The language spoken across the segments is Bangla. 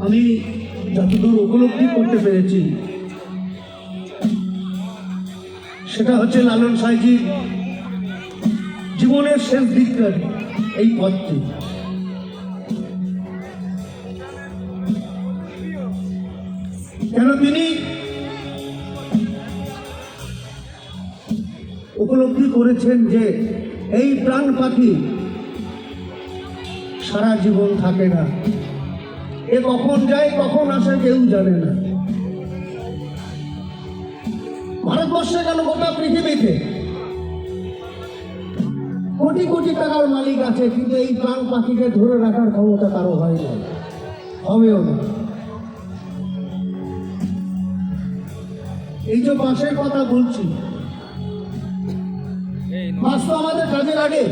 আমি যতদূর উপলব্ধি করতে পেরেছি সেটা হচ্ছে লালন সাঁইজির জীবনের শেষ দিককার এই পথটি। কেন তিনি উপলব্ধি করেছেন যে এই প্রাণ পাখি সারা জীবন থাকে না, এ কখন যায় কখন আসে কেউ জানে না। ভারতবর্ষে কেন গোটা পৃথিবীতে কোটি কোটি টাকার মালিক আছে, কিন্তু এই প্রাণ পাখিকে ধরে রাখার ক্ষমতা কারো হয় না, হবেও না। এই যে বাসের কথা বলছি, বাস তো আমাদের কাজে লাগে,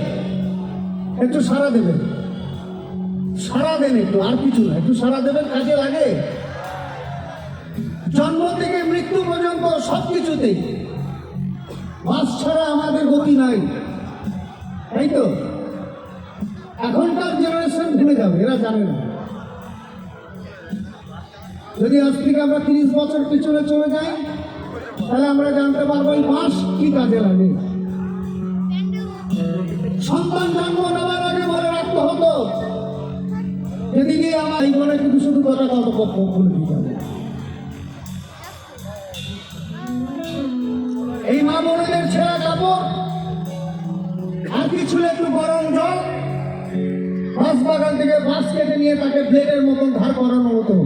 একটু সাড়া দেবেন, সাড়া দেন একটু, আর কিছু না, একটু সাড়া দেবেন, কাজে লাগে। জন্ম থেকে মৃত্যু পর্যন্ত সবকিছুতেই বাস ছাড়া আমাদের গতি নাই, তাই তো? এখনকার জেনারেশন ভুলে যাবে, এরা জানে না। যদি আজ থেকে আমরা 30 বছর পিছনে চলে যাই, তাহলে আমরা জানতে পারবো এই বাস কি কাজে লাগে। সন্তান জন্ম নেওয়ার আগে বলে রাখতে হতো, যেদিকে আমার এই বলে কিন্তু শুধু কথা কত পক্ষ বলে দিতে হবে। এই মা বোনেদের ছেঁড়া কাপড় আর কিছু একটু গরম জল, বাঁশ বাগান থেকে বাঁশ কেটে নিয়ে তাকে ব্লেডের মতন ধার করানো হতো।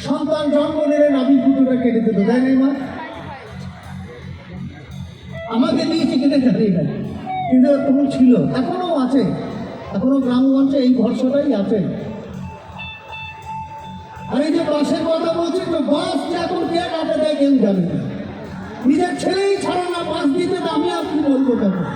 সন্তান জন্ম নিলে নাভি ফুটোটা কেটে দিত, তাই না মা? আমাকে দিয়েছে কিনে জানি না, কিন্তু তখন ছিল, এখনো আছে, এখনো গ্রামগঞ্জে এই ভরসাটাই আছে। আর এই যে বাসের কথা বলছি, তো বাস যে এখন কে কাটে দেয় কেউ জানে না। নিজের ছেলেই ছাড়া না বাস দিতে, আমি আর কি বলবো তখন।